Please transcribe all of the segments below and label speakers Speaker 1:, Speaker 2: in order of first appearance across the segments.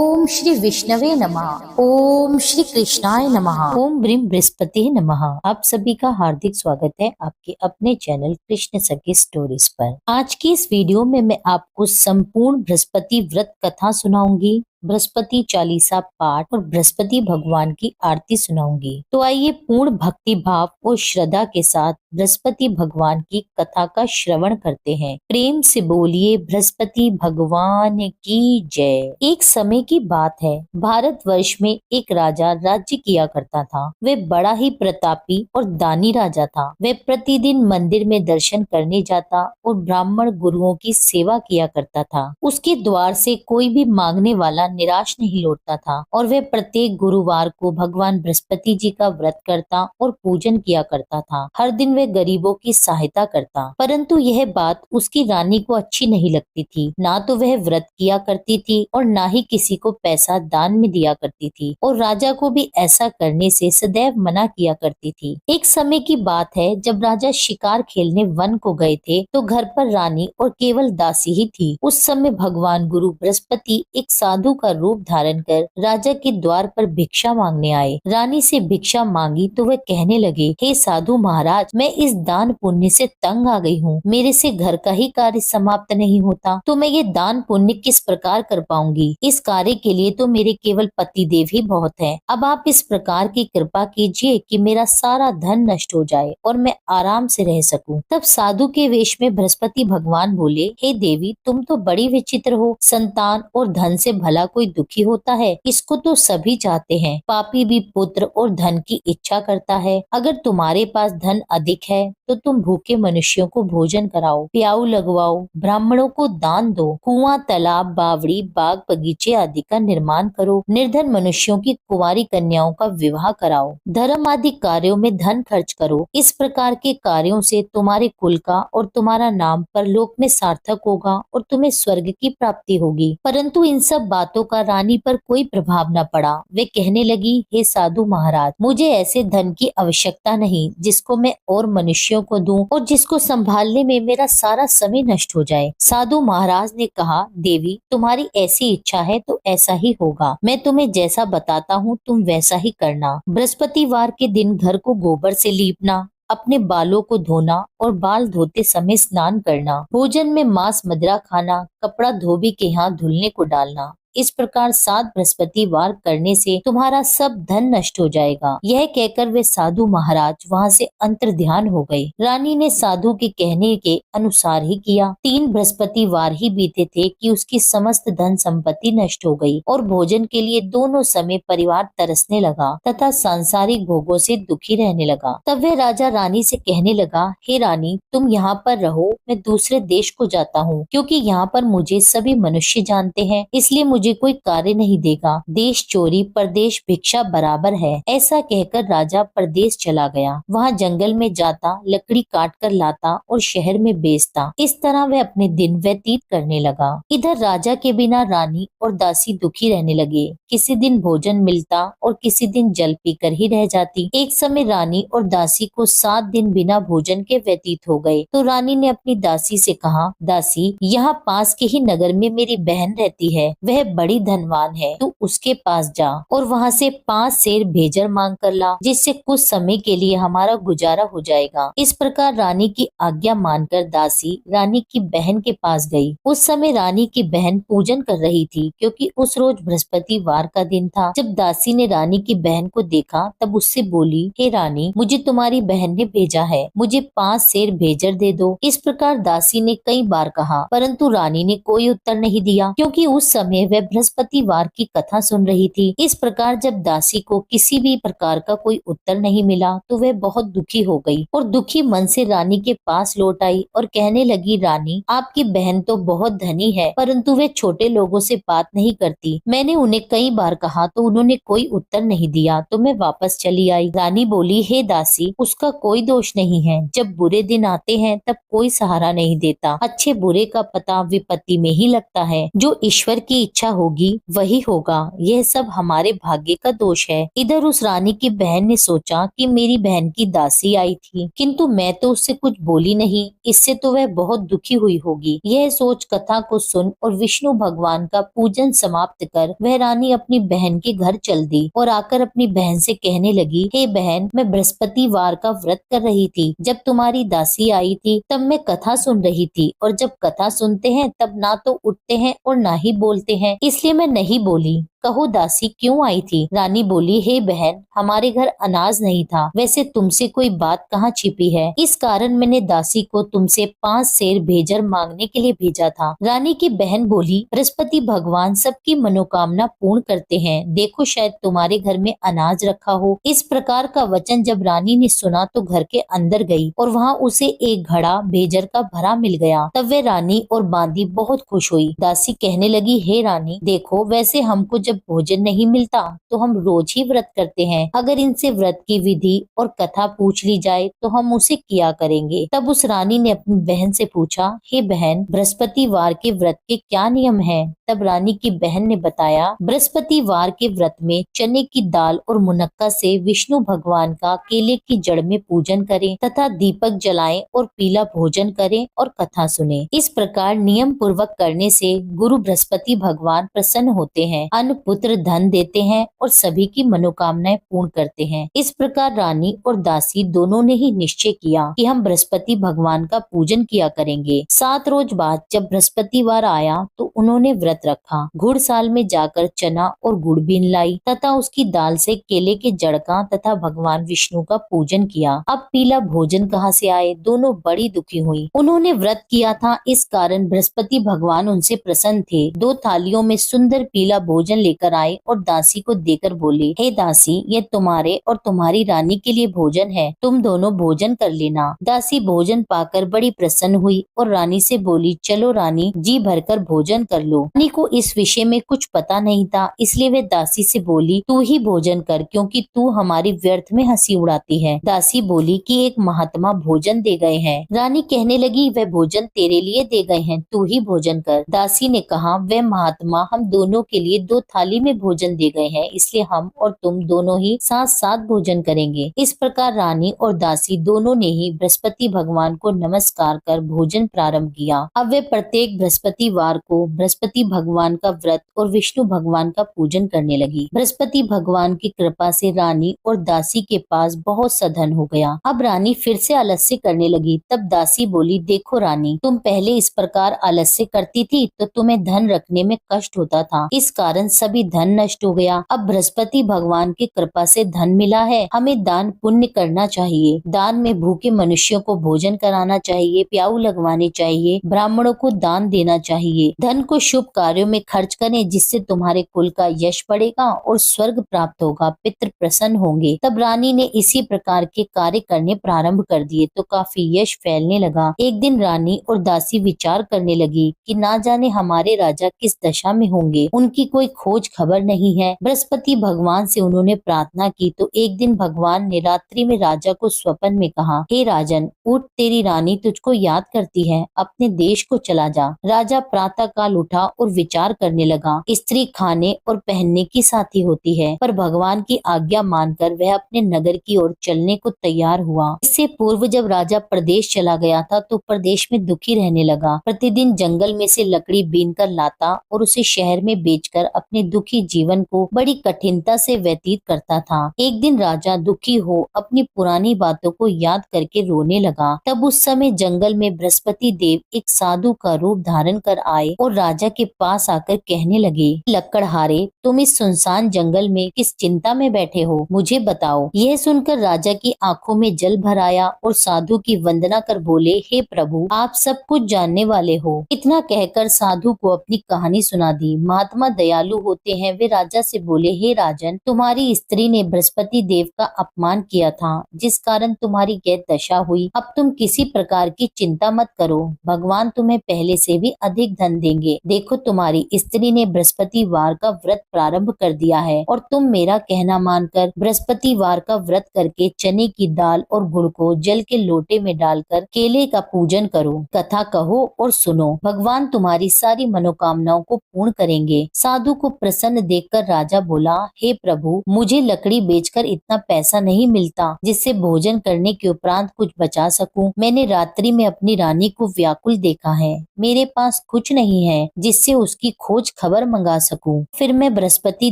Speaker 1: ओम श्री विष्णवे नमः। ओम श्री कृष्णाय नमः। ओम ब्रीम बृहस्पति नमः। आप सभी का हार्दिक स्वागत है आपके अपने चैनल कृष्ण सखी स्टोरीज पर। आज की इस वीडियो में मैं आपको संपूर्ण बृहस्पति व्रत कथा सुनाऊंगी, बृहस्पति चालीसा पाठ और बृहस्पति भगवान की आरती सुनाऊंगी। तो आइए पूर्ण भक्ति भाव और श्रद्धा के साथ बृहस्पति भगवान की कथा का श्रवण करते हैं। प्रेम से बोलिए बृहस्पति भगवान की जय। एक समय की बात है, भारतवर्ष में एक राजा राज्य किया करता था। वह बड़ा ही प्रतापी और दानी राजा था। वह प्रतिदिन मंदिर में दर्शन करने जाता और ब्राह्मण गुरुओं की सेवा किया करता था। उसके द्वार से कोई भी मांगने वाला निराश नहीं लौटता था और वह प्रत्येक गुरुवार को भगवान बृहस्पति जी का व्रत करता और पूजन किया करता था। हर दिन वह गरीबों की सहायता करता, परंतु यह बात उसकी रानी को अच्छी नहीं लगती थी। ना तो वह व्रत किया करती थी और ना ही किसी को पैसा दान में दिया करती थी, और राजा को भी ऐसा करने से सदैव मना किया करती थी। एक समय की बात है, जब राजा शिकार खेलने वन को गए थे तो घर पर रानी और केवल दासी ही थी। उस समय भगवान गुरु बृहस्पति एक साधु का रूप धारण कर राजा के द्वार पर भिक्षा मांगने आए। रानी से भिक्षा मांगी तो वह कहने लगे, हे साधु महाराज, मैं इस दान पुण्य से तंग आ गई हूँ। मेरे से घर का ही कार्य समाप्त नहीं होता, तो मैं ये दान पुण्य किस प्रकार कर पाऊंगी। इस कार्य के लिए तो मेरे केवल पति देव ही बहुत हैं। अब आप इस प्रकार की कृपा कीजिए कि मेरा सारा धन नष्ट हो जाए और मैं आराम से रह सकूं। तब साधु के वेश में बृहस्पति भगवान बोले, हे देवी, तुम तो बड़ी विचित्र हो। संतान और धन से भला कोई दुखी होता है? इसको तो सभी चाहते हैं। पापी भी पुत्र और धन की इच्छा करता है। अगर तुम्हारे पास धन अधिक है तो तुम भूखे मनुष्यों को भोजन कराओ, प्याऊ लगवाओ, ब्राह्मणों को दान दो, कुआं, तालाब, बावड़ी, बाग, बगीचे आदि का निर्माण करो, निर्धन मनुष्यों की कुंवारी कन्याओं का विवाह कराओ, धर्म आदि कार्यों में धन खर्च करो। इस प्रकार के कार्यों से तुम्हारे कुल का और तुम्हारा नाम परलोक में सार्थक होगा और तुम्हें स्वर्ग की प्राप्ति होगी। परंतु इन सब बातों का रानी पर कोई प्रभाव न पड़ा। वे कहने लगी, हे साधु महाराज, मुझे ऐसे धन की आवश्यकता नहीं जिसको मैं और मनुष्यों को दूं और जिसको संभालने में मेरा सारा समय नष्ट हो जाए। साधु महाराज ने कहा, देवी, तुम्हारी ऐसी इच्छा है तो ऐसा ही होगा। मैं तुम्हें जैसा बताता हूँ तुम वैसा ही करना। बृहस्पतिवार के दिन घर को गोबर से लीपना, अपने बालों को धोना और बाल धोते समय स्नान करना, भोजन में मांस मदिरा खाना, कपड़ा धोबी के हाथ धुलने को डालना। इस प्रकार 7 बृहस्पतिवार करने से तुम्हारा सब धन नष्ट हो जाएगा। यह कहकर वे साधु महाराज वहां से अंतर्ध्यान हो गए। रानी ने साधु के कहने के अनुसार ही किया। 3 बृहस्पतिवार ही बीते थे कि उसकी समस्त धन संपत्ति नष्ट हो गई और भोजन के लिए दोनों समय परिवार तरसने लगा तथा सांसारिक भोगों से दुखी रहने लगा। तब वह राजा रानी से कहने लगा, हे रानी, तुम यहाँ पर रहो, मैं दूसरे देश को जाता हूँ, क्योंकि यहाँ पर मुझे सभी मनुष्य जानते हैं, इसलिए मुझे कोई कार्य नहीं देगा। देश चोरी परदेश भिक्षा बराबर है। ऐसा कहकर राजा परदेश चला गया। वहाँ जंगल में जाता, लकड़ी काट कर लाता और शहर में बेचता। इस तरह वह अपने दिन व्यतीत करने लगा। इधर राजा के बिना रानी और दासी दुखी रहने लगे। किसी दिन भोजन मिलता और किसी दिन जल पीकर ही रह जाती। एक समय रानी और दासी को 7 दिन बिना भोजन के व्यतीत हो गए। तो रानी ने अपनी दासी से कहा, दासी, यहाँ पास के ही नगर में मेरी बहन रहती है, वह बड़ी धनवान है, तू उसके पास जा और वहाँ से 5 सेर भेजर मांग कर ला, जिससे कुछ समय के लिए हमारा गुजारा हो जाएगा। इस प्रकार रानी की आज्ञा मानकर दासी रानी की बहन के पास गई। उस समय रानी की बहन पूजन कर रही थी, क्योंकि उस रोज बृहस्पतिवार का दिन था। जब दासी ने रानी की बहन को देखा तब उससे बोली, हे रानी, मुझे तुम्हारी बहन ने भेजा है, मुझे 5 सेर भेजर दे दो। इस प्रकार दासी ने कई बार कहा, परंतु रानी ने कोई उत्तर नहीं दिया, क्योंकि उस समय वह बृहस्पतिवार की कथा सुन रही थी। इस प्रकार जब दासी को किसी भी प्रकार का कोई उत्तर नहीं मिला तो वह बहुत दुखी हो गई और दुखी मन से रानी के पास लौट आई और कहने लगी, रानी, आपकी बहन तो बहुत धनी है, परंतु वे छोटे लोगों से बात नहीं करती। मैंने उन्हें कई बार कहा तो उन्होंने कोई उत्तर नहीं दिया, तो मैं वापस चली आई। रानी बोली, हे दासी, उसका कोई दोष नहीं है। जब बुरे दिन आते हैं तब कोई सहारा नहीं देता। अच्छे बुरे का पता विपत्ति में ही लगता है। जो ईश्वर की इच्छा इच्छा होगी वही होगा, यह सब हमारे भाग्य का दोष है। इधर उस रानी की बहन ने सोचा कि मेरी बहन की दासी आई थी, किंतु मैं तो उससे कुछ बोली नहीं, इससे तो वह बहुत दुखी हुई होगी। यह सोच कथा को सुन और विष्णु भगवान का पूजन समाप्त कर वह रानी अपनी बहन के घर चल दी और आकर अपनी बहन से कहने लगी, हे बहन, मैं बृहस्पतिवार का व्रत कर रही थी। जब तुम्हारी दासी आई थी तब मैं कथा सुन रही थी, और जब कथा सुनते हैं तब ना तो उठते हैं और ना ही बोलते हैं, इसलिए मैं नहीं बोली। कहो दासी क्यों आई थी? रानी बोली, हे बहन, हमारे घर अनाज नहीं था, वैसे तुमसे कोई बात कहाँ छिपी है, इस कारण मैंने दासी को तुमसे 5 सेर भेजर मांगने के लिए भेजा था। रानी की बहन बोली, बृहस्पति भगवान सबकी मनोकामना पूर्ण करते हैं, देखो शायद तुम्हारे घर में अनाज रखा हो। इस प्रकार का वचन जब रानी ने सुना तो घर के अंदर गई और वहाँ उसे एक घड़ा भेजर का भरा मिल गया। तब वे रानी और बांदी बहुत खुश हुई। दासी कहने लगी, हे रानी, देखो वैसे हमको जब भोजन नहीं मिलता तो हम रोज ही व्रत करते हैं, अगर इनसे व्रत की विधि और कथा पूछ ली जाए तो हम उसे किया करेंगे। तब उस रानी ने अपनी बहन से पूछा, हे बहन, बृहस्पतिवार के व्रत के क्या नियम है? तब रानी की बहन ने बताया, बृहस्पतिवार के व्रत में चने की दाल और मुनक्का से विष्णु भगवान का केले की जड़ में पूजन करें तथा दीपक जलाएं और पीला भोजन करें और कथा सुने। इस प्रकार नियम पूर्वक करने से गुरु बृहस्पति भगवान प्रसन्न होते हैं, अन्न पुत्र धन देते हैं और सभी की मनोकामनाएं पूर्ण करते हैं। इस प्रकार रानी और दासी दोनों ने ही निश्चय किया कि हम बृहस्पति भगवान का पूजन किया करेंगे। 7 रोज बाद जब बृहस्पतिवार आया तो उन्होंने व्रत रखा। घुड़साल में जाकर चना और गुड़ बीन लाई तथा उसकी दाल से केले के जड़ का तथा भगवान विष्णु का पूजन किया। अब पीला भोजन कहाँ से आए? दोनों बड़ी दुखी हुई। उन्होंने व्रत किया था, इस कारण बृहस्पति भगवान उनसे प्रसन्न थे। 2 थालियों में सुंदर पीला भोजन लेकर आए और दासी को देकर बोले, हे दासी, ये तुम्हारे और तुम्हारी रानी के लिए भोजन है, तुम दोनों भोजन कर लेना। दासी भोजन पाकर बड़ी प्रसन्न हुई और रानी से बोली, चलो रानी, जी भरकर भोजन कर लो। रानी को इस विषय में कुछ पता नहीं था, इसलिए वे दासी से बोली, तू ही भोजन कर, क्योंकि तू हमारी व्यर्थ में हंसी उड़ाती है। दासी बोली कि एक महात्मा भोजन दे गए हैं। रानी कहने लगी, वह भोजन तेरे लिए दे गए हैं, तू ही भोजन कर। दासी ने कहा, वह महात्मा हम दोनों के लिए 2 थाली में भोजन दे गए हैं, इसलिए हम और तुम दोनों ही साथ साथ भोजन करेंगे। इस प्रकार रानी और दासी दोनों ने ही बृहस्पति भगवान को नमस्कार कर भोजन प्रारंभ किया। अब वे प्रत्येक बृहस्पतिवार को बृहस्पति भगवान का व्रत और विष्णु भगवान का पूजन करने लगी। बृहस्पति भगवान की कृपा से रानी और दासी के पास बहुत सा धन हो गया। अब रानी फिर से आलस्य करने लगी। तब दासी बोली, देखो रानी, तुम पहले इस प्रकार आलस्य करती थी तो तुम्हें धन रखने में कष्ट होता था, इस कारण सभी धन नष्ट हो गया। अब बृहस्पति भगवान की कृपा से धन मिला है, हमें दान पुण्य करना चाहिए। दान में भूखे मनुष्यों को भोजन कराना चाहिए, प्याऊ लगवाने चाहिए, ब्राह्मणों को दान देना चाहिए। धन को शुभ कार्यों में खर्च करें, जिससे तुम्हारे कुल का यश बढ़ेगा और स्वर्ग प्राप्त होगा, पितृ प्रसन्न होंगे। तब रानी ने इसी प्रकार के कार्य करने प्रारंभ कर दिए तो काफी यश फैलने लगा। एक दिन रानी और दासी विचार करने लगी कि ना जाने हमारे राजा किस दशा में होंगे, उनकी कोई खोज खबर नहीं है। बृहस्पति भगवान से उन्होंने प्रार्थना की तो एक दिन भगवान ने रात्रि में राजा को स्वप्न में कहा, हे राजन, उठ, तेरी रानी तुझको याद करती है, अपने देश को चला जा। राजा प्रातः काल उठा और विचार करने लगा। स्त्री खाने और पहनने की साथी होती है, पर भगवान की आज्ञा मानकर वह अपने नगर की ओर चलने को तैयार हुआ। इससे पूर्व जब राजा प्रदेश चला गया था तो प्रदेश में दुखी रहने लगा। प्रतिदिन जंगल में से लकड़ी बीन कर लाता और उसे शहर में बेचकर अपने दुखी जीवन को बड़ी कठिनता से व्यतीत करता था। एक दिन राजा दुखी हो अपनी पुरानी बातों को याद करके रोने लगा। तब उस समय जंगल में बृहस्पति देव एक साधु का रूप धारण कर आए और राजा के पास आकर कहने लगे, लकड़हारे, तुम इस सुनसान जंगल में किस चिंता में बैठे हो, मुझे बताओ। यह सुनकर राजा की आंखों में जल भर आया और साधु की वंदना कर बोले, हे प्रभु, आप सब कुछ जानने वाले हो। इतना कहकर साधु को अपनी कहानी सुना दी। महात्मा दयालु होते हैं। वे राजा से बोले, हे राजन, तुम्हारी स्त्री ने बृहस्पति देव का अपमान किया था, जिस कारण तुम्हारी यह दशा हुई। अब तुम किसी प्रकार की चिंता मत करो, भगवान तुम्हें पहले से भी अधिक धन देंगे। देखो तुम्हारी स्त्री ने बृहस्पतिवार का व्रत प्रारंभ कर दिया है और तुम मेरा कहना मानकर बृहस्पतिवार का व्रत करके चने की दाल और गुड़ को जल के लोटे में डालकर केले का पूजन करो, कथा कहो और सुनो। भगवान तुम्हारी सारी मनोकामनाओं को पूर्ण करेंगे। साधु को प्रसन्न देखकर राजा बोला, हे प्रभु, मुझे लकड़ी बेचकर इतना पैसा नहीं मिलता जिससे भोजन करने के उपरांत कुछ बचा सकूं। मैंने रात्रि में अपनी रानी को व्याकुल देखा है। मेरे पास कुछ नहीं है जिससे उसकी खोज खबर मंगा सकूं। फिर मैं बृहस्पति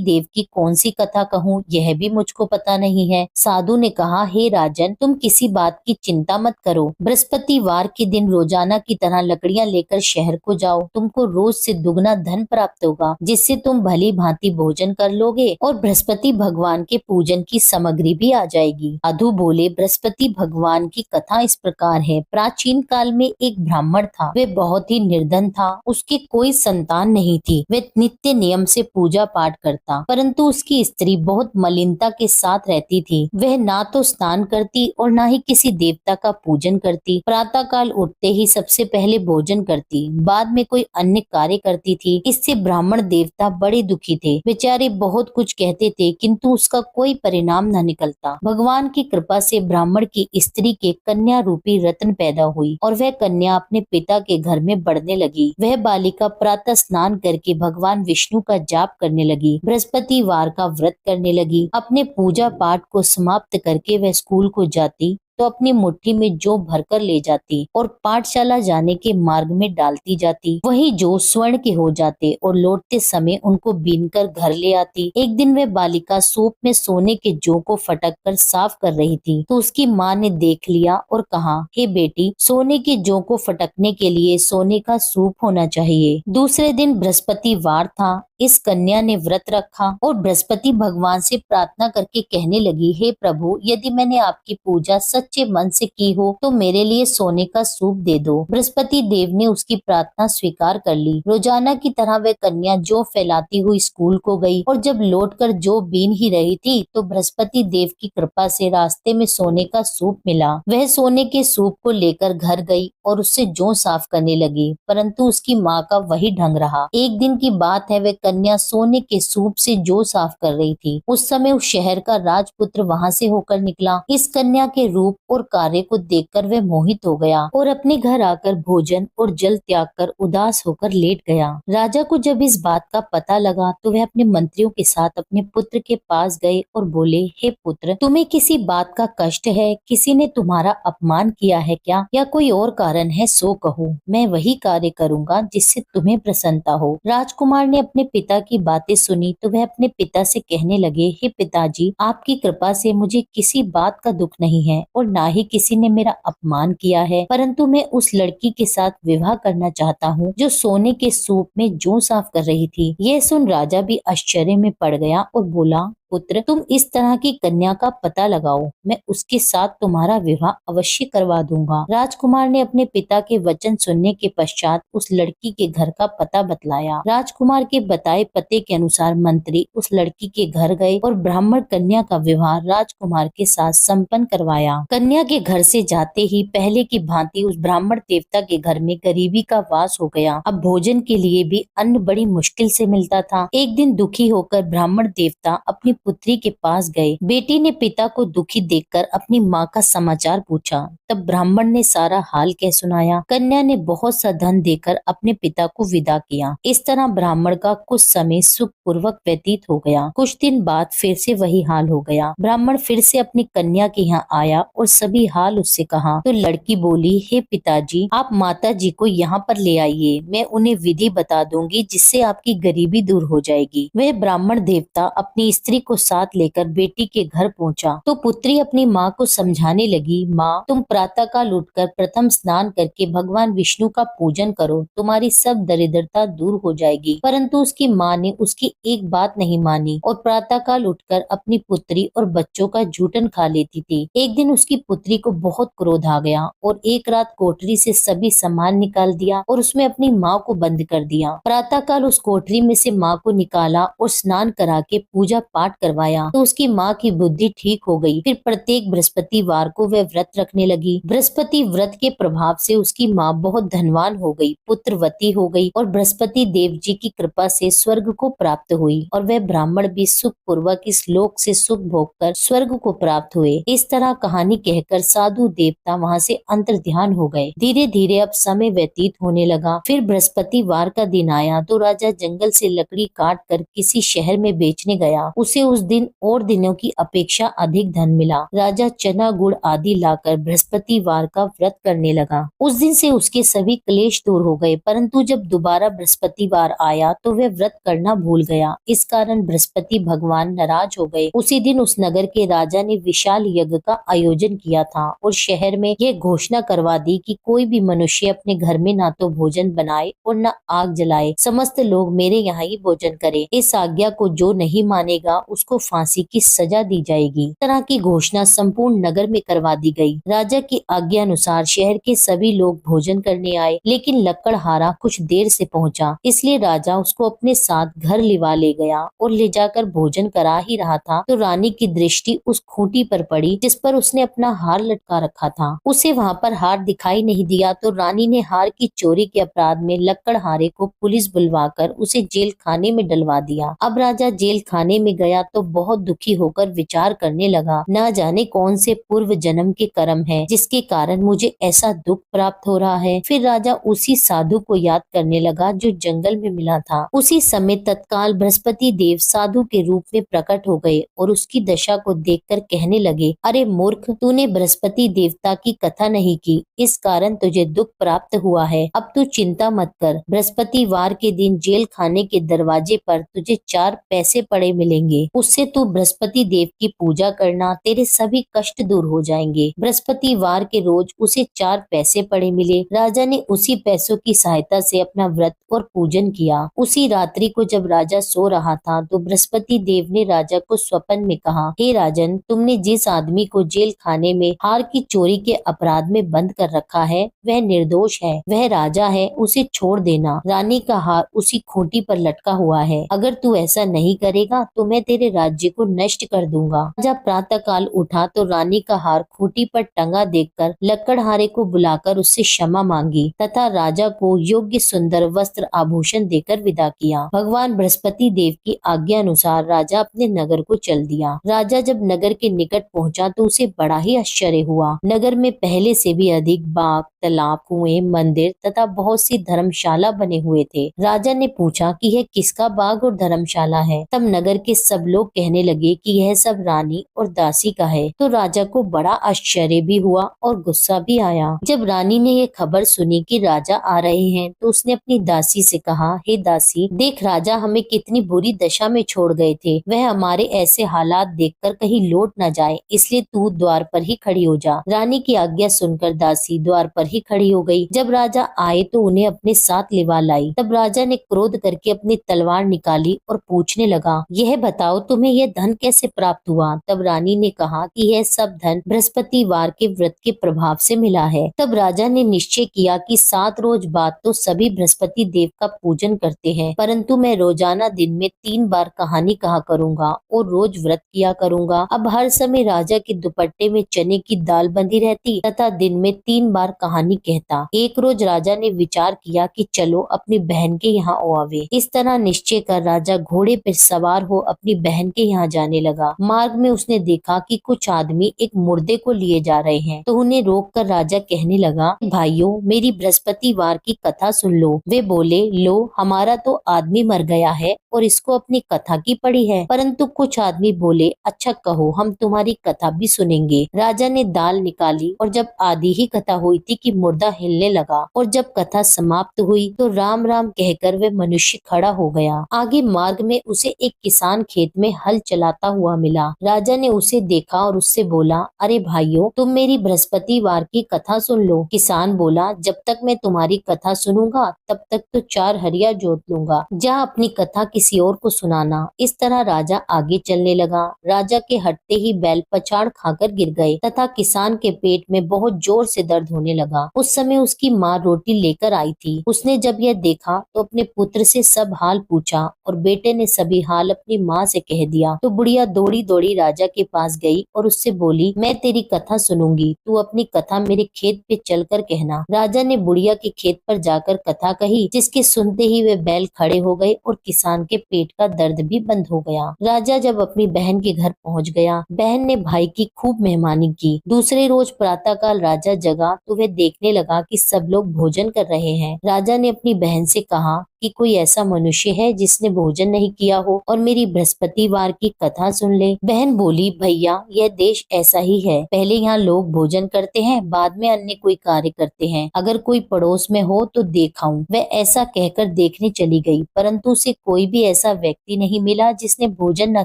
Speaker 1: देव की कौन सी कथा कहूँ, यह भी मुझको पता नहीं है। साधु ने कहा, हे राजन, तुम किसी बात की चिंता मत करो। बृहस्पतिवार के दिन रोजाना की तरह लकड़ियां लेकर शहर को जाओ। तुमको रोज से दुगना धन प्राप्त होगा, जिससे तुम भली भांति भोजन कर लोगे और बृहस्पति भगवान के पूजन की सामग्री भी आ जाएगी। साधु बोले, बृहस्पति भगवान की कथा इस प्रकार है। प्राचीन काल में एक ब्राह्मण था। वह बहुत ही निर्धन था। उसकी कोई संतान नहीं थी। वह नित्य नियम से पूजा पाठ करता, परंतु उसकी स्त्री बहुत मलिनता के साथ रहती थी। वह ना तो स्नान करती और ना ही किसी देवता का पूजन करती। प्रातः काल उठते ही सबसे पहले भोजन करती, बाद में कोई अन्य कार्य करती थी। इससे ब्राह्मण देवता बड़े दुखी थे। बेचारे बहुत कुछ कहते थे, किंतु उसका कोई परिणाम न निकलता। भगवान की कृपा से ब्राह्मण की स्त्री के कन्या रूपी रत्न पैदा हुई और वह कन्या अपने पिता के घर में बढ़ने लगी। वह बालिका प्रातः स्नान करके भगवान विष्णु का जाप करने लगी, बृहस्पतिवार का व्रत करने लगी। अपने पूजा पाठ को समाप्त करके वह स्कूल को जाती तो अपनी मुट्ठी में जौ भरकर ले जाती और पाठशाला जाने के मार्ग में डालती जाती। वही जौ स्वर्ण के हो जाते और लौटते समय उनको बीनकर घर ले आती। एक दिन वह बालिका सूप में सोने के जौ को फटक कर साफ कर रही थी, तो उसकी माँ ने देख लिया और कहा, हे बेटी, सोने के जौ को फटकने के लिए सोने का सूप होना चाहिए। दूसरे दिन बृहस्पतिवार था। इस कन्या ने व्रत रखा और बृहस्पति भगवान से प्रार्थना करके कहने लगी, हे प्रभु, यदि मैंने आपकी पूजा सच्चे मन से की हो तो मेरे लिए सोने का सूप दे दो। बृहस्पति देव ने उसकी प्रार्थना स्वीकार कर ली। रोजाना की तरह वह कन्या जौ फैलाती हुई स्कूल को गई और जब लौटकर जौ बीन ही रही थी तो बृहस्पति देव की कृपा से रास्ते में सोने का सूप मिला। वह सोने के सूप को लेकर घर गई और उससे जौ साफ करने लगी, परंतु उसकी माँ का वही ढंग रहा। एक दिन की बात है, वह कन्या सोने के सूप से जौ साफ कर रही थी। उस समय उस शहर का राजपुत्र वहां से होकर निकला। इस कन्या के रूप और कार्य को देखकर वह मोहित हो गया और अपने घर आकर भोजन और जल त्याग कर उदास होकर लेट गया। राजा को जब इस बात का पता लगा तो वह अपने मंत्रियों के साथ अपने पुत्र के पास गए और बोले, हे पुत्र, तुम्हें किसी बात का कष्ट है? किसी ने तुम्हारा अपमान किया है क्या, या कोई और कारण है? सो कहो, मैं वही कार्य करूंगा जिससे तुम्हें प्रसन्नता हो। राजकुमार ने अपने पिता की बातें सुनी तो वह अपने पिता से कहने लगे, हे पिताजी, आपकी कृपा से मुझे किसी बात का दुख नहीं है और ना ही किसी ने मेरा अपमान किया है, परंतु मैं उस लड़की के साथ विवाह करना चाहता हूँ जो सोने के सूप में जौ साफ कर रही थी। यह सुन राजा भी आश्चर्य में पड़ गया और बोला, पुत्र, तुम इस तरह की कन्या का पता लगाओ, मैं उसके साथ तुम्हारा विवाह अवश्य करवा दूंगा। राजकुमार ने अपने पिता के वचन सुनने के पश्चात उस लड़की के घर का पता बतलाया। राजकुमार के बताए पते के अनुसार मंत्री उस लड़की के घर गए और ब्राह्मण कन्या का विवाह राजकुमार के साथ संपन्न करवाया। कन्या के घर से जाते ही पहले की भांति उस ब्राह्मण देवता के घर में गरीबी का वास हो गया। अब भोजन के लिए भी अन्न बड़ी मुश्किल से मिलता था। एक दिन दुखी होकर ब्राह्मण देवता अपनी पुत्री के पास गए। बेटी ने पिता को दुखी देखकर अपनी माँ का समाचार पूछा। तब ब्राह्मण ने सारा हाल कह सुनाया। कन्या ने बहुत सा धन देकर अपने पिता को विदा किया। इस तरह ब्राह्मण का कुछ समय सुख पूर्वक व्यतीत हो गया। कुछ दिन बाद फिर से वही हाल हो गया। ब्राह्मण फिर से अपनी कन्या के यहाँ आया और सभी हाल उससे कहा तो लड़की बोली, हे पिताजी, आप माता जी को यहाँ पर ले आइए, मैं उन्हें विधि बता दूंगी जिससे आपकी गरीबी दूर हो जाएगी। वह ब्राह्मण देवता अपनी स्त्री को साथ लेकर बेटी के घर पहुंचा तो पुत्री अपनी माँ को समझाने लगी, माँ, तुम प्रातः काल उठकर प्रथम स्नान करके भगवान विष्णु का पूजन करो, तुम्हारी सब दरिद्रता दूर हो जाएगी। परंतु उसकी माँ ने उसकी एक बात नहीं मानी और प्रातः काल उठकर अपनी पुत्री और बच्चों का जूठन खा लेती थी। एक दिन उसकी पुत्री को बहुत क्रोध आ गया और एक रात कोठरी से सभी सामान निकाल दिया और उसमें अपनी माँ को बंद कर दिया। प्रातः काल उस कोठरी में से माँ को निकाला और स्नान करा के पूजा पाठ करवाया तो उसकी माँ की बुद्धि ठीक हो गई। फिर प्रत्येक बृहस्पतिवार को वह व्रत रखने लगी। बृहस्पति व्रत के प्रभाव से उसकी माँ बहुत धनवान हो गई, पुत्रवती हो गई और बृहस्पति देव जी की कृपा से स्वर्ग को प्राप्त हुई और वह ब्राह्मण भी सुख पूर्वक इस लोक से सुख भोग कर स्वर्ग को प्राप्त हुए। इस तरह कहानी कहकर साधु देवता वहाँ से अंतर्ध्यान हो गए। धीरे धीरे अब समय व्यतीत होने लगा। फिर बृहस्पतिवार का दिन आया तो राजा जंगल से लकड़ी काट कर किसी शहर में बेचने गया। उसे उस दिन और दिनों की अपेक्षा अधिक धन मिला। राजा चना गुड़ आदि लाकर बृहस्पतिवार का व्रत करने लगा। उस दिन से उसके सभी क्लेश दूर हो गए, परंतु जब दोबारा बृहस्पतिवार आया तो वह व्रत करना भूल गया। इस कारण बृहस्पति भगवान नाराज हो गए। उसी दिन उस नगर के राजा ने विशाल यज्ञ का आयोजन किया था और शहर में यह घोषणा करवा दी कि कोई भी मनुष्य अपने घर में ना तो भोजन बनाए और न आग जलाए, समस्त लोग मेरे यहाँ ही भोजन करें। इस आज्ञा को जो नहीं मानेगा उसको फांसी की सजा दी जाएगी। इस तरह की घोषणा संपूर्ण नगर में करवा दी गई। राजा की आज्ञा अनुसार शहर के सभी लोग भोजन करने आए, लेकिन लकड़हारा कुछ देर से पहुंचा, इसलिए राजा उसको अपने साथ घर लिवा ले गया और ले जाकर भोजन करा ही रहा था तो रानी की दृष्टि उस खूंटी पर पड़ी जिस पर उसने अपना हार लटका रखा था। उसे वहां पर हार दिखाई नहीं दिया तो रानी ने हार की चोरी के अपराध में लकड़हारे को पुलिस बुलवाकर उसे जेल खाने में डलवा दिया। अब राजा जेल खाने में गया तो बहुत दुखी होकर विचार करने लगा, न जाने कौन से पूर्व जन्म के कर्म है जिसके कारण मुझे ऐसा दुख प्राप्त हो रहा है। फिर राजा उसी साधु को याद करने लगा जो जंगल में मिला था। उसी समय तत्काल बृहस्पति देव साधु के रूप में प्रकट हो गए और उसकी दशा को देखकर कहने लगे, अरे मूर्ख, तूने बृहस्पति देवता की कथा नहीं की, इस कारण तुझे दुख प्राप्त हुआ है। अब तू चिंता मत कर, बृहस्पतिवार के दिन जेल खाने के दरवाजे पर तुझे 4 पैसे पड़े मिलेंगे, उससे तू बृहस्पति देव की पूजा करना, तेरे सभी कष्ट दूर हो जाएंगे। बृहस्पतिवार के रोज उसे 4 पैसे पड़े मिले। राजा ने उसी पैसों की सहायता से अपना व्रत और पूजन किया। उसी रात्रि को जब राजा सो रहा था तो बृहस्पति देव ने राजा को स्वप्न में कहा, हे राजन, तुमने जिस आदमी को जेल खाने में हार की चोरी के अपराध में बंद कर रखा है वह निर्दोष है, वह राजा है, उसे छोड़ देना। रानी का हार उसी खूंटी पर लटका हुआ है, अगर तू ऐसा नहीं करेगा तो मैं तेरे राज्य को नष्ट कर दूंगा। राजा प्रातः काल उठा तो रानी का हार खूंटी पर टंगा देखकर लकड़हारे को बुलाकर उससे क्षमा मांगी तथा राजा को योग्य सुंदर वस्त्र आभूषण देकर विदा किया। भगवान बृहस्पति देव की आज्ञा अनुसार राजा अपने नगर को चल दिया। राजा जब नगर के निकट पहुंचा तो उसे बड़ा ही आश्चर्य हुआ। नगर में पहले से भी अधिक बाग, तालाब, कुएं, मंदिर तथा बहुत सी धर्मशाला बने हुए थे। राजा ने पूछा कि यह किसका बाग और धर्मशाला है। तब नगर के सब लोग कहने लगे कि यह सब रानी और दासी का है। तो राजा को बड़ा आश्चर्य भी हुआ और गुस्सा भी आया। जब रानी ने यह खबर सुनी कि राजा आ रहे हैं तो उसने अपनी दासी से कहा, हे दासी, देख राजा हमें कितनी बुरी दशा में छोड़ गए थे, वह हमारे ऐसे हालात देखकर कहीं लौट न जाए, इसलिए तू द्वार पर ही खड़ी हो जा। रानी की आज्ञा सुनकर दासी द्वार पर ही खड़ी हो गई। जब राजा आए तो उन्हें अपने साथ लिवा लाई। तब राजा ने क्रोध करके अपनी तलवार निकाली और पूछने लगा, यह बताओ तुम्हें यह धन कैसे प्राप्त हुआ। तब रानी ने कहा कि यह सब धन बृहस्पतिवार के व्रत के प्रभाव से मिला है। तब राजा ने निश्चय किया कि 7 रोज बाद तो सभी बृहस्पति देव का पूजन करते हैं, परंतु मैं रोजाना दिन में 3 बार कहानी कहा करूंगा और रोज व्रत किया करूंगा। अब हर समय राजा के दुपट्टे में चने की दाल बंधी रहती तथा दिन में 3 बार कहानी कहता। एक रोज राजा ने विचार किया कि चलो अपनी बहन के यहाँ आवे। इस तरह निश्चय कर राजा घोड़े पर सवार हो अपनी बहन के यहाँ जाने लगा। मार्ग में उसने देखा कि कुछ आदमी एक मुर्दे को लिए जा रहे हैं, तो उन्हें रोक कर राजा कहने लगा, भाइयों, मेरी बृहस्पतिवार की कथा सुन लो। वे बोले, लो, हमारा तो आदमी मर गया है और इसको अपनी कथा की पड़ी है। परंतु कुछ आदमी बोले, अच्छा कहो, हम तुम्हारी कथा भी सुनेंगे। राजा ने दाल निकाली और जब आधी ही कथा हुई थी कि मुर्दा हिलने लगा और जब कथा समाप्त हुई तो राम राम कहकर वह मनुष्य खड़ा हो गया। आगे मार्ग में उसे एक किसान खेत में हल चलाता हुआ मिला। राजा ने उसे देखा और उससे बोला, अरे भाइयों, तुम मेरी बृहस्पतिवार की कथा सुन लो। किसान बोला, जब तक मैं तुम्हारी कथा सुनूंगा तब तक तो 4 हरिया जोत लूंगा, जा अपनी कथा किसी और को सुनाना। इस तरह राजा आगे चलने लगा। राजा के हटते ही बैल पछाड़ खाकर गिर गए तथा किसान के पेट में बहुत जोर से दर्द होने लगा। उस समय उसकी माँ रोटी लेकर आई थी। उसने जब यह देखा तो अपने पुत्र से सब हाल पूछा और बेटे ने सभी हाल अपनी माँ से कह दिया तो बुढ़िया दौड़ी दौड़ी राजा के पास गई और उससे बोली, मैं तेरी कथा सुनूंगी, तू अपनी कथा मेरे खेत पे चलकर कहना। राजा ने बुढ़िया के खेत पर जाकर कथा कही, जिसके सुनते ही वे बैल खड़े हो गए और किसान के पेट का दर्द भी बंद हो गया। राजा जब अपनी बहन के घर पहुंच गया, बहन ने भाई की खूब मेहमानी की। दूसरे रोज प्रातःकाल राजा जगा तो वह देखने लगा कि सब लोग भोजन कर रहे हैं। राजा ने अपनी बहन से कहा कि कोई ऐसा मनुष्य है जिसने भोजन नहीं किया हो और मेरी बृहस्पतिवार की कथा सुन ले। बहन बोली, भैया यह देश ऐसा ही है, पहले यहाँ लोग भोजन करते हैं, बाद में अन्य कोई कार्य करते हैं। अगर कोई पड़ोस में हो तो देखाऊं। वह ऐसा कहकर देखने चली गई, परंतु उसे कोई भी ऐसा व्यक्ति नहीं मिला जिसने भोजन न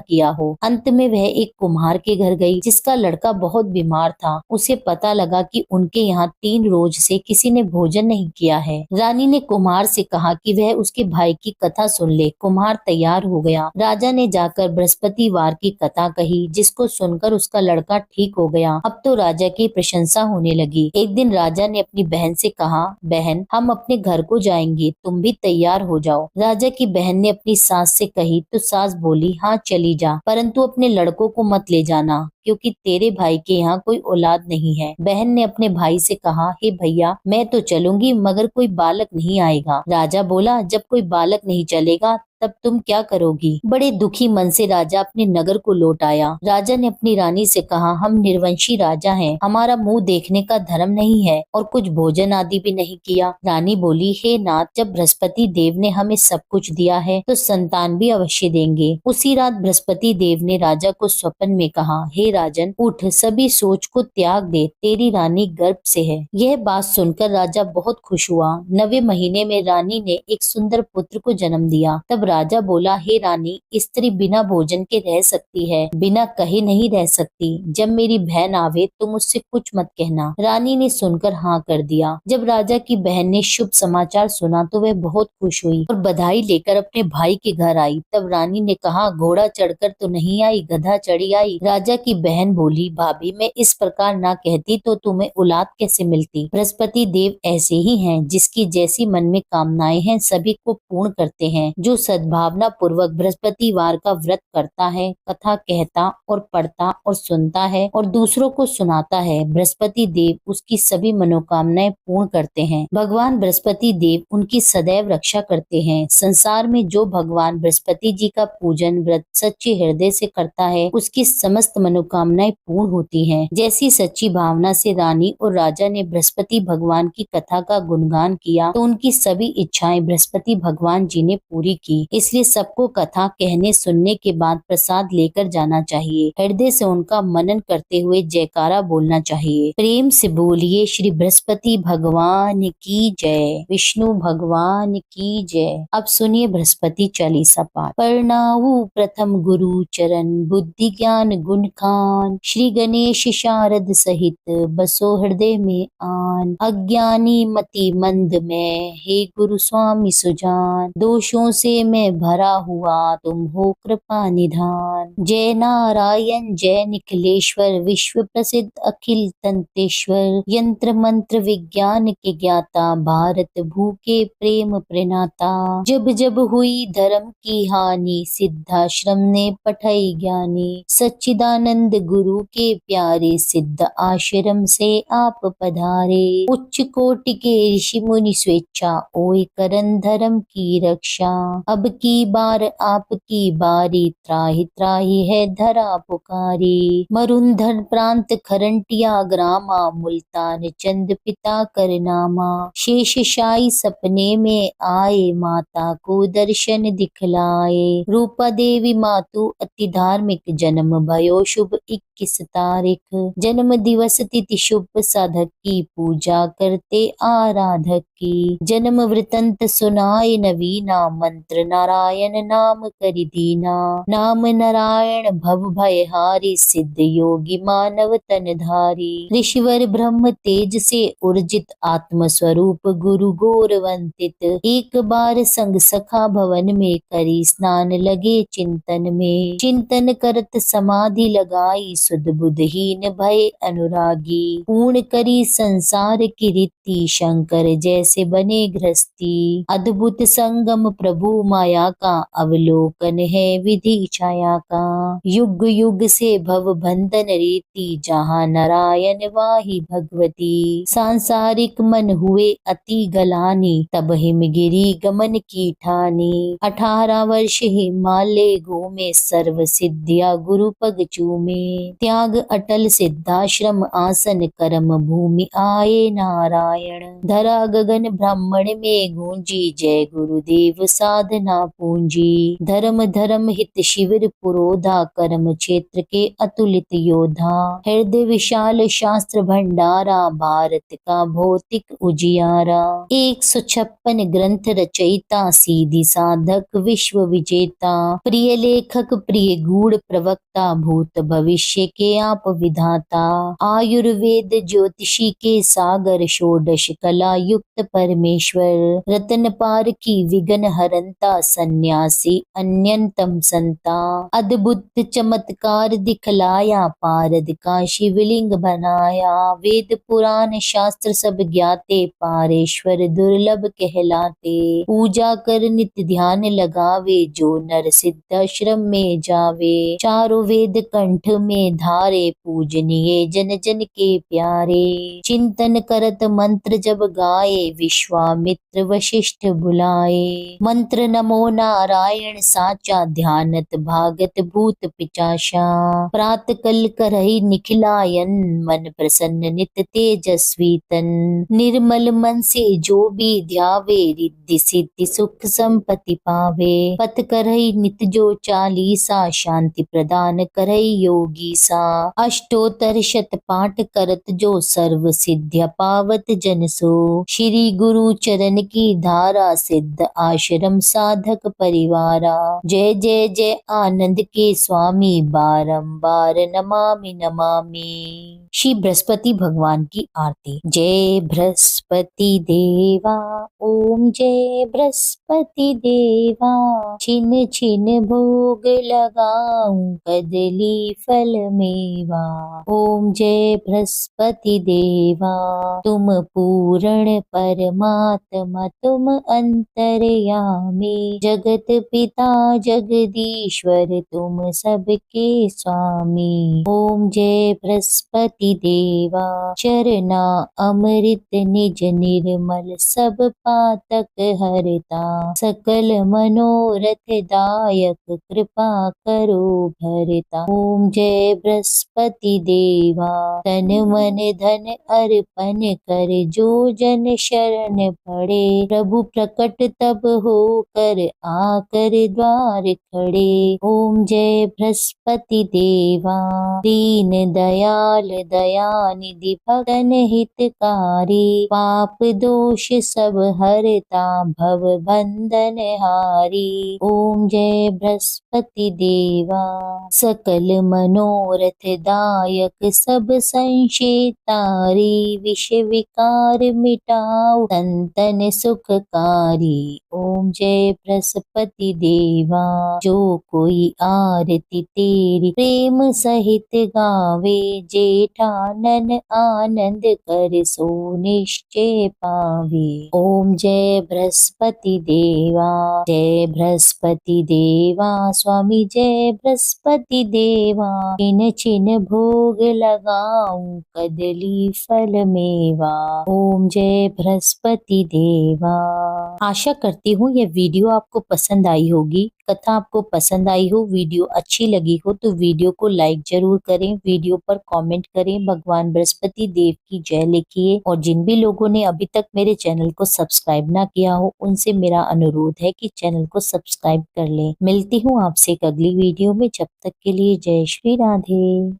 Speaker 1: किया हो। अंत में वह एक कुम्हार के घर गई, जिसका लड़का बहुत बीमार था। उसे पता लगा कि उनके यहाँ 3 रोज से किसी ने भोजन नहीं किया है। रानी ने कुम्हार से कहा कि वह उसके भाई की कथा सुन ले। कुम्हार तैयार हो गया। राजा ने जाकर बृहस्पतिवार की कथा कही, जिसको सुनकर उसका लड़का ठीक हो गया। अब तो राजा की प्रशंसा होने लगी। एक दिन राजा ने अपनी बहन से कहा, बहन हम अपने घर को जाएंगे, तुम भी तैयार हो जाओ। राजा की बहन ने अपनी सास से कही तो सास बोली, हाँ चली जा, परंतु अपने लड़कों को मत ले जाना, क्योंकि तेरे भाई के यहाँ कोई औलाद नहीं है। बहन ने अपने भाई से कहा, हे भैया मैं तो चलूंगी, मगर कोई बालक नहीं आएगा। राजा बोला, जब कोई बालक नहीं चलेगा तब तुम क्या करोगी? बड़े दुखी मन से राजा अपने नगर को लौट आया। राजा ने अपनी रानी से कहा, हम निर्वंशी राजा हैं, हमारा मुंह देखने का धर्म नहीं है और कुछ भोजन आदि भी नहीं किया। रानी बोली, हे नाथ, जब बृहस्पति देव ने हमें सब कुछ दिया है तो संतान भी अवश्य देंगे। उसी रात बृहस्पति देव ने राजा को स्वप्न में कहा, हे राजन, उठ, सभी सोच को त्याग दे, तेरी रानी गर्भ से है। यह बात सुनकर राजा बहुत खुश हुआ। 9वें महीने में रानी ने एक सुंदर पुत्र को जन्म दिया। तब राजा बोला, हे रानी, स्त्री बिना भोजन के रह सकती है, बिना कहे नहीं रह सकती। जब मेरी बहन आवे तो मुझसे कुछ मत कहना। रानी ने सुनकर हाँ कर दिया। जब राजा की बहन ने शुभ समाचार सुना तो वह बहुत खुश हुई और बधाई लेकर अपने भाई के घर आई। तब रानी ने कहा, घोड़ा चढ़कर तो नहीं आई, गधा चढ़ी आई। राजा की बहन बोली, भाभी मैं इस प्रकार ना कहती तो तुम्हें औलाद कैसे मिलती? बृहस्पति देव ऐसे ही हैं, जिसकी जैसी मन में कामनाएं हैं सभी को पूर्ण करते हैं। जो सद्भावना पूर्वक बृहस्पतिवार का व्रत करता है, कथा कहता और पढ़ता और सुनता है और दूसरों को सुनाता है, बृहस्पति देव उसकी सभी मनोकामनाएं पूर्ण करते हैं। भगवान बृहस्पति देव उनकी सदैव रक्षा करते हैं। संसार में जो भगवान बृहस्पति जी का पूजन व्रत सच्चे हृदय से करता है, उसकी समस्त मनोकामनाएं पूर्ण होती हैं। जैसी सच्ची भावना से रानी और राजा ने बृहस्पति भगवान की कथा का गुणगान किया तो उनकी सभी इच्छाएं बृहस्पति भगवान जी ने पूरी की। इसलिए सबको कथा कहने सुनने के बाद प्रसाद लेकर जाना चाहिए। हृदय से उनका मनन करते हुए जयकारा बोलना चाहिए। प्रेम से बोलिए, श्री बृहस्पति भगवान की जय, विष्णु भगवान की जय। अब सुनिए बृहस्पति चालीसा पाठ। प्रणाऊ प्रथम गुरु चरण, बुद्धि ज्ञान गुण खान, श्री गणेश शारद सहित बसो हृदय में आन। अज्ञानी मति मंद में, हे गुरु स्वामी सुजान, दोषों से मैं भरा हुआ, तुम हो कृपा निधान। जय नारायण जय निखिलेश्वर, विश्व प्रसिद्ध अखिल तंतेश्वर, यंत्र मंत्र विज्ञान के ज्ञाता, भारत भू के प्रेम प्रेनाता। जब जब हुई धर्म की हानि, सिद्धाश्रम ने पठाई ज्ञानी, सच्चिदानंद गुरु के प्यारे, सिद्ध आश्रम से आप पधारे। उच्च कोटि के ऋषि मुनि स्वेच्छा, ओए करन धर्म की रक्षा। अब की बार आपकी बारी, त्राहि त्राहि है धरा पुकारी। मरुंधर प्रांत खरंटिया ग्रामा, मुल्तान चंद पिता कर नामा। शेष शाही सपने में आए, माता को दर्शन दिखलाए। रूपा देवी मातु अति धार्मिक, जन्म भयो शुभ 21 तारीख। जन्म दिवस तिथि शुभ, साधक की पूजा करते आराधक की। जन्म वृतंत सुनाए नवीना, मंत्र नारायण नाम करि दीना। नाम नारायण भव भय हारी, सिद्ध योगी मानव तन धारी। ऋषिवर ब्रह्म तेज से उर्जित, आत्म स्वरूप गुरु गौरवंतित। एक बार संग सखा भवन में, करी स्नान लगे चिंतन में। चिंतन करत समाधि लगाई, सुध बुधहीन भय अनुरागी। पूर्ण करी संसार की रीति, शंकर जैसे कैसे बने गृहस्थी। अद्भुत संगम प्रभु माया का, अवलोकन है विधि छाया का। युग युग से भव बंधन रीति, जहाँ नारायण वाही भगवती। सांसारिक मन हुए अति गलानी, तब हिमगिरी गमन की ठानी। 18 वर्ष हिमालय घूमे, सर्व सिद्धिया गुरु पग चूमे। त्याग अटल सिद्धाश्रम आसन, करम भूमि आए नारायण। धरा गगन ब्राह्मण में गूंजी, जय गुरुदेव साधना पूंजी। धर्म धर्म हित शिविर पुरोधा, कर्म क्षेत्र के अतुलित योधा। हृदय विशाल शास्त्र भंडारा, भारत का भौतिक उजियारा। 156 ग्रंथ रचयिता, सीधी साधक विश्व विजेता। प्रिय लेखक प्रिय गूढ़ प्रवक्ता, भूत भविष्य के आप विधाता। आयुर्वेद ज्योतिषी के सागर, षोडश कला युक्त परमेश्वर। रतन पार की विघ्न हरंता, सन्यासी अन्यतम संता। अद्भुत चमत्कार दिखलाया, पारद का शिवलिंग बनाया। वेद पुराण शास्त्र सब ज्ञाते, पारेश्वर दुर्लभ कहलाते। पूजा कर नित्य ध्यान लगावे, जो नर सिद्धाश्रम में जावे। चारों वेद कंठ में धारे, पूजनीय जन जन के प्यारे। चिंतन करत मंत्र जब गाए, विश्वामित्र वशिष्ठ बुलाए। मंत्र नमो नारायण साचा, ध्यानत भागत भूत पिचाशा। प्रात कल करहि निखिलायन, मन प्रसन्न नित तेजस्वी तन। निर्मल मन से जो भी ध्यावे, रिद्धि सिद्धि सुख संपत्ति पावे। पथ करहि नित जो चालीसा, शांति प्रदान करहि योगी सा। अष्टोत्तर शत पाठ करत जो, सर्व सिद्धिया पावत जन सो। श्री गुरु चरण की धारा, सिद्ध आश्रम साधक परिवारा। जय जय जय आनंद के स्वामी, बारंबार नमामि नमामि। श्री बृहस्पति भगवान की आरती। जय बृहस्पति देवा, ओम जय बृहस्पति देवा। छिन छिन भोग लगाऊं, कदली फल मेवा। ओम जय बृहस्पति देवा, तुम पूर्ण परमात्मा, तुम अंतर्यामी। जगत पिता जगदीश्वर, तुम सबके स्वामी। ओम जय बृहस्पति देवा, चरना अमृत निज निर्मल, सब पातक हरता। सकल मनोरथ दायक, कृपा करो भरता। ओम जय बृहस्पति देवा, तन मन धन अर्पण कर, जो जन शरण पड़े। प्रभु प्रकट तब हो कर, आकर द्वार खड़े। ओम जय बृहस्पति देवा, दीन दयाल दयानिधि, भक्तन हितकारी। पाप दोष सब हरता, भव बंधन हारी। ओम जय बृहस्पति देवा, सकल मनोरथ दायक, सब संशय तारी। विष विकार मिटाओ, संतन सुखकारी। ओम जय बृहस्पति देवा, जो कोई आरती तेरी प्रेम सहित गावे। जेठानन आनंद कर, सो निश्चय पावे। ओम जय बृहस्पति देवा, जय बृहस्पति देवा। स्वामी जय बृहस्पति देवा, छिन छिन भोग लगाऊं, कदली फल मेवा। ओम जय बृहस्पति देवा। आशा करती हूँ यह वीडियो आपको पसंद आई होगी, कथा आपको पसंद आई हो, वीडियो अच्छी लगी हो तो वीडियो को लाइक जरूर करें, वीडियो पर कमेंट करें, भगवान बृहस्पति देव की जय लिखिए। और जिन भी लोगों ने अभी तक मेरे चैनल को सब्सक्राइब ना किया हो, उनसे मेरा अनुरोध है कि चैनल को सब्सक्राइब कर लें। मिलती हूँ आपसे एक अगली वीडियो में, जब तक के लिए जय श्री राधे।